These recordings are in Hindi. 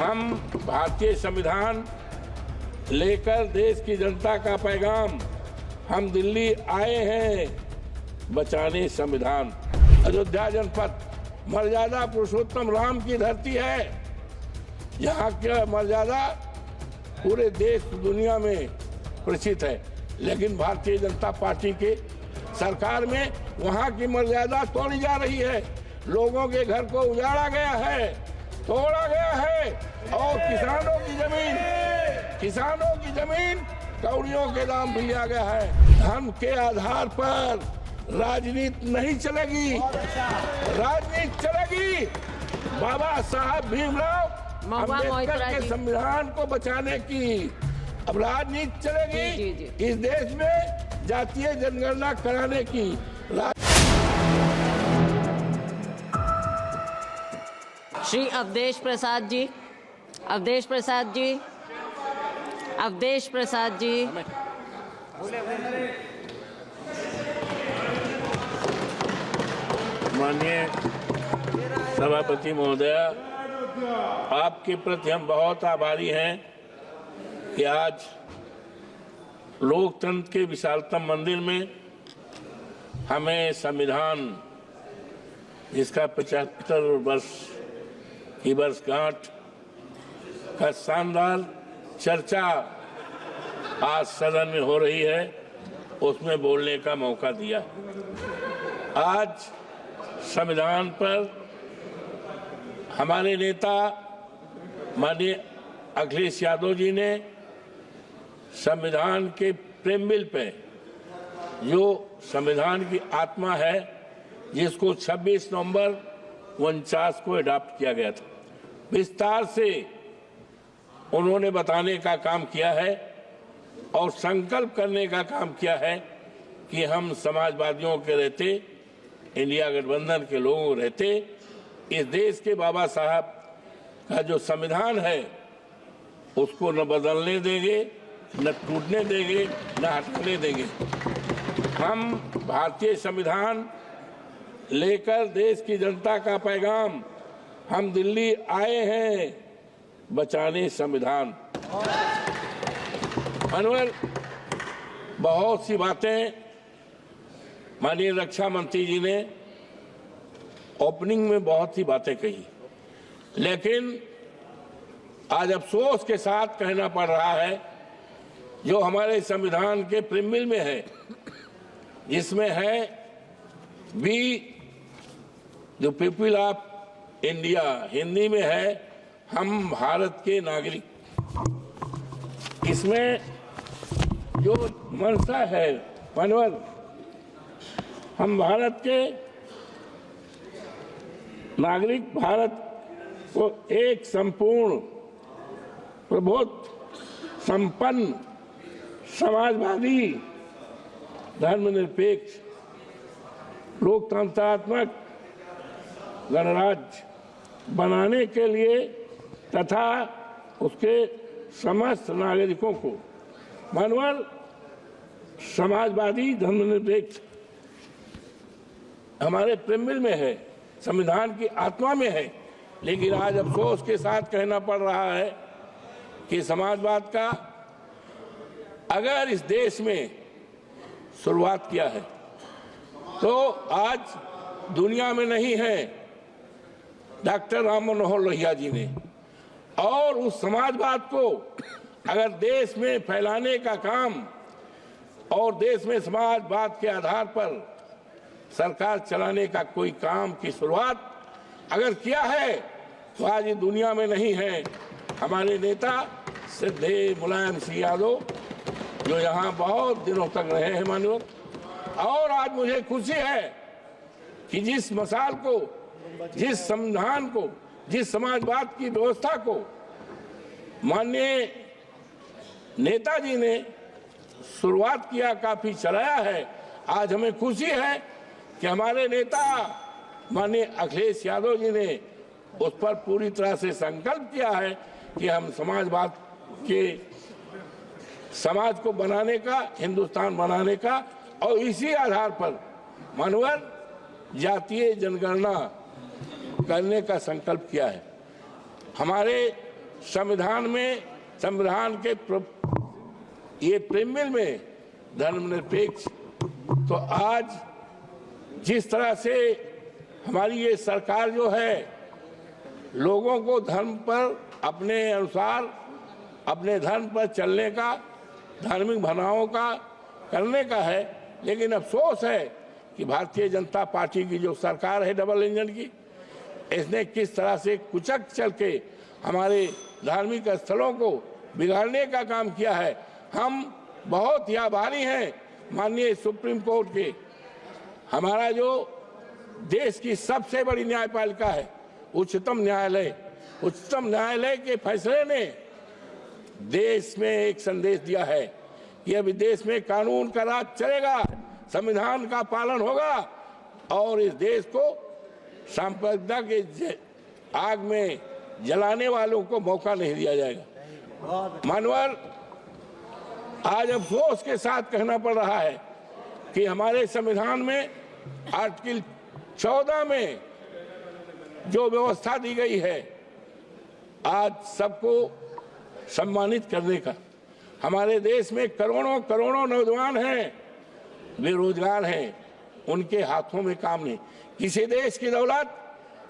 हम भारतीय संविधान लेकर देश की जनता का पैगाम हम दिल्ली आए हैं बचाने संविधान। अयोध्या जनपद मर्यादा पुरुषोत्तम राम की धरती है। यहाँ का मर्यादा पूरे देश दुनिया में प्रसिद्ध है, लेकिन भारतीय जनता पार्टी के सरकार में वहाँ की मर्यादा तोड़ी जा रही है। लोगों के घर को उजाड़ा गया है, तोड़ा गया है और किसानों की जमीन कौड़ियों के दाम भी लिया गया है। धर्म के आधार पर राजनीति नहीं चलेगी, राजनीति चलेगी बाबा साहब भीमराव अम्बेडकर के संविधान को बचाने की। अब राजनीति चलेगी इस देश में जातीय जनगणना कराने की। श्री अवधेश प्रसाद जी, अवधेश प्रसाद जी, अवधेश प्रसाद जी। माननीय सभापति महोदया, आपके प्रति हम बहुत आभारी हैं कि आज लोकतंत्र के विशालतम मंदिर में हमें संविधान जिसका 75 वर्ष की वर्षगांठ का शानदार चर्चा आज सदन में हो रही है, उसमें बोलने का मौका दिया। आज संविधान पर हमारे नेता माननीय अखिलेश यादव जी ने संविधान के प्रेमबिल पे, जो संविधान की आत्मा है, जिसको 26 नवंबर 49 को अडॉप्ट किया गया था, विस्तार से उन्होंने बताने का काम किया है और संकल्प करने का काम किया है कि हम समाजवादियों के रहते, इंडिया गठबंधन के लोगों रहते, इस देश के बाबा साहब का जो संविधान है उसको न बदलने देंगे, न टूटने देंगे, न हटाने देंगे। हम भारतीय संविधान लेकर देश की जनता का पैगाम हम दिल्ली आए हैं बचाने संविधान। अनवर, बहुत सी बातें माननीय रक्षा मंत्री जी ने ओपनिंग में बहुत सी बातें कही, लेकिन आज अफसोस के साथ कहना पड़ रहा है जो हमारे संविधान के प्रीमिल में है, जिसमें है we the people of India, Hindi में है हम भारत के नागरिक। इसमें जो मंशा है मनोहर, हम भारत के नागरिक, भारत को एक संपूर्ण प्रबुद्ध, संपन्न, समाजवादी, धर्मनिरपेक्ष, लोकतंत्रात्मक गणराज्य बनाने के लिए तथा उसके समस्त नागरिकों को मानव समाजवादी, धर्मनिरपेक्ष हमारे प्रेमबिल में है, संविधान की आत्मा में है। लेकिन आज अफसोस के साथ कहना पड़ रहा है कि समाजवाद का अगर इस देश में शुरुआत किया है तो आज दुनिया में नहीं है डॉक्टर राम मनोहर लोहिया जी ने, और उस समाजवाद को अगर देश में फैलाने का काम और देश में समाजवाद के आधार पर सरकार चलाने का कोई काम की शुरुआत अगर किया है तो आज ये दुनिया में नहीं है। हमारे नेता श्रद्धेय मुलायम सिंह यादव जो यहाँ बहुत दिनों तक रहे हैं माननीय, और आज मुझे खुशी है कि जिस मसाल को, जिस संविधान को, जिस समाजवाद की व्यवस्था को माननीय नेताजी ने शुरुआत किया, काफी चलाया है, आज हमें खुशी है कि हमारे नेता माननीय अखिलेश यादव जी ने उस पर पूरी तरह से संकल्प किया है कि हम समाजवाद के समाज को बनाने का, हिंदुस्तान बनाने का, और इसी आधार पर मानवर जातीय जनगणना करने का संकल्प किया है। हमारे संविधान के ये प्रेमिल में धर्मनिरपेक्ष, तो आज जिस तरह से हमारी ये सरकार जो है लोगों को धर्म पर अपने अनुसार अपने धर्म पर चलने का, धार्मिक भावनाओं का करने का है, लेकिन अफसोस है कि भारतीय जनता पार्टी की जो सरकार है डबल इंजन की, इसने किस तरह से कुचक चल के हमारे धार्मिक स्थलों को बिगाड़ने का काम किया है। हम बहुत ही आभारी हैं माननीय सुप्रीम कोर्ट के। हमारा जो देश की सबसे बड़ी न्यायपालिका है उच्चतम न्यायालय के फैसले ने देश में एक संदेश दिया है कि अभी देश में कानून का राज चलेगा, संविधान का पालन होगा और इस देश को सांप्रदायिकता के आग में जलाने वालों को मौका नहीं दिया जाएगा। मानवर, आज अफसोस के साथ कहना पड़ रहा है कि हमारे संविधान में आर्टिकल 14 में जो व्यवस्था दी गई है आज सबको सम्मानित करने का, हमारे देश में करोड़ों नौजवान हैं, बेरोजगार हैं, उनके हाथों में काम नहीं। किसी देश की दौलत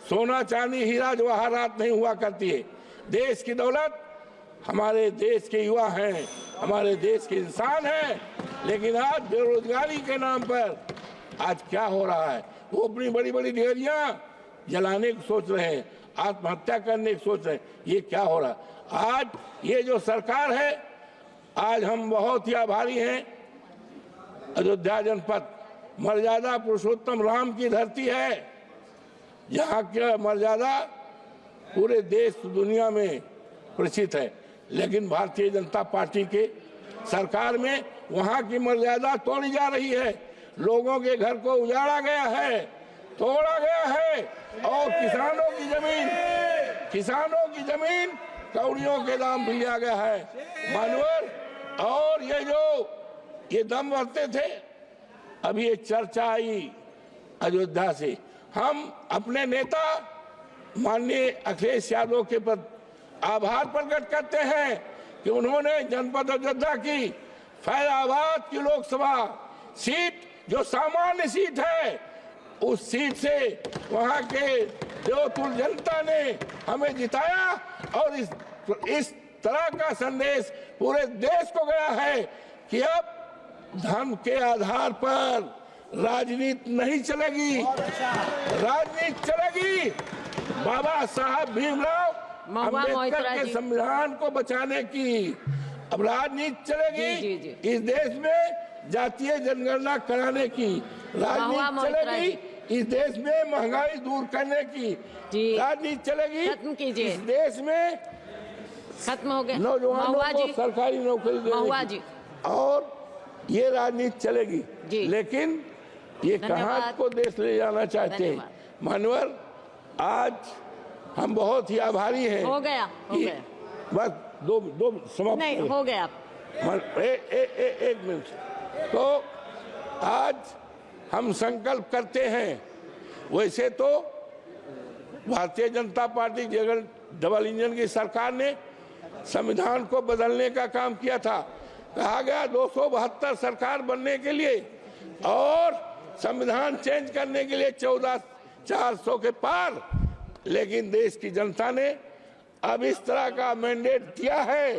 सोना चांदी हीरा जवाहरात नहीं हुआ करती है। देश की दौलत हमारे देश के युवा हैं, हमारे देश के इंसान हैं, लेकिन आज बेरोजगारी के नाम पर आज क्या हो रहा है, वो अपनी बड़ी बड़ी डेयरियां जलाने की सोच रहे हैं, आत्महत्या करने की सोच रहे हैं। ये क्या हो रहा है? आज ये जो सरकार है, आज हम बहुत ही आभारी हैं। अयोध्या जनपद मर्यादा पुरुषोत्तम राम की धरती है, जहाँ की मर्यादा पूरे देश दुनिया में प्रसिद्ध है, लेकिन भारतीय जनता पार्टी के सरकार में वहाँ की मर्यादा तोड़ी जा रही है। लोगों के घर को उजाड़ा गया है, तोड़ा गया है और किसानों की जमीन कौड़ियों के दाम भी लिया गया है। मानवर, और ये दम भरते थे, अभी ये चर्चा आई अयोध्या से। हम अपने नेता माननीय अखिलेश यादव के प्रति आभार प्रकट करते हैं कि उन्होंने जनपद अयोध्या की फैजाबाद की लोकसभा सीट, जो सामान्य सीट है, उस सीट से वहां के देवतुल जनता ने हमें जिताया और इस तरह का संदेश पूरे देश को गया है कि अब धर्म के आधार पर राजनीति नहीं चलेगी, राजनीति चलेगी बाबा साहब भीमराव अम्बेडकर के संविधान को बचाने की। अब राजनीति चलेगी इस देश में जातीय जनगणना कराने की, राजनीति चलेगी इस देश में महंगाई दूर करने की, राजनीति चलेगी इस देश में खत्म हो गया नौजवानों को सरकारी नौकरी देने की, और ये राजनीति चलेगी। लेकिन ये कहाँ को देश ले जाना चाहते हैं। मानवर, आज हम बहुत ही आभारी हैं। हो गया बस दो समाप्त नहीं हो गया। एक मिनट। तो आज हम संकल्प करते हैं, वैसे तो Bharatiya Janata party double engine की सरकार ने संविधान को बदलने का काम किया था। कहा गया 272 सरकार बनने के लिए और संविधान चेंज करने के लिए 14,400 के पार, लेकिन देश की जनता ने अब इस तरह का मैंडेट दिया है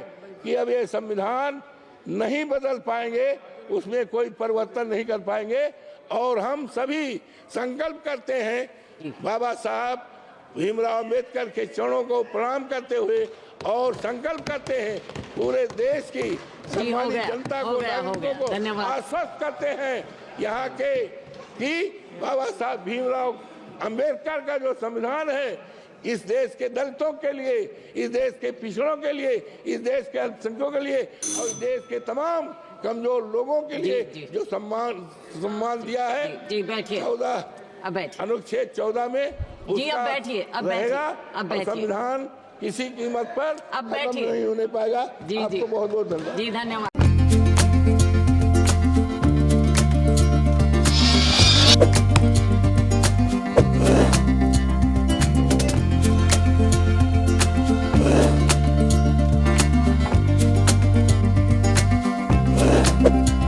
कि अब ये संविधान नहीं बदल पाएंगे, उसमें कोई परिवर्तन नहीं कर पाएंगे। और हम सभी संकल्प करते हैं बाबा साहब भीमराव अम्बेडकर के चरणों को प्रणाम करते हुए और संकल्प करते हैं पूरे देश की सम्मानित जनता को, नागरिकों को आश्वस्त करते हैं यहाँ के कि बाबा साहब भीमराव अम्बेडकर का जो संविधान है इस देश के दलितों के लिए, इस देश के पिछड़ों के लिए, इस देश के अल्पसंख्यकों के लिए और इस देश के तमाम कमजोर लोगों के लिए जो सम्मान दिया है 14 अनुच्छेद 14 में उसका रहेगा। संविधान किसी कीमत पर खत्म नहीं होने पाएगा। आपको बहुत बहुत धन्यवाद। गया।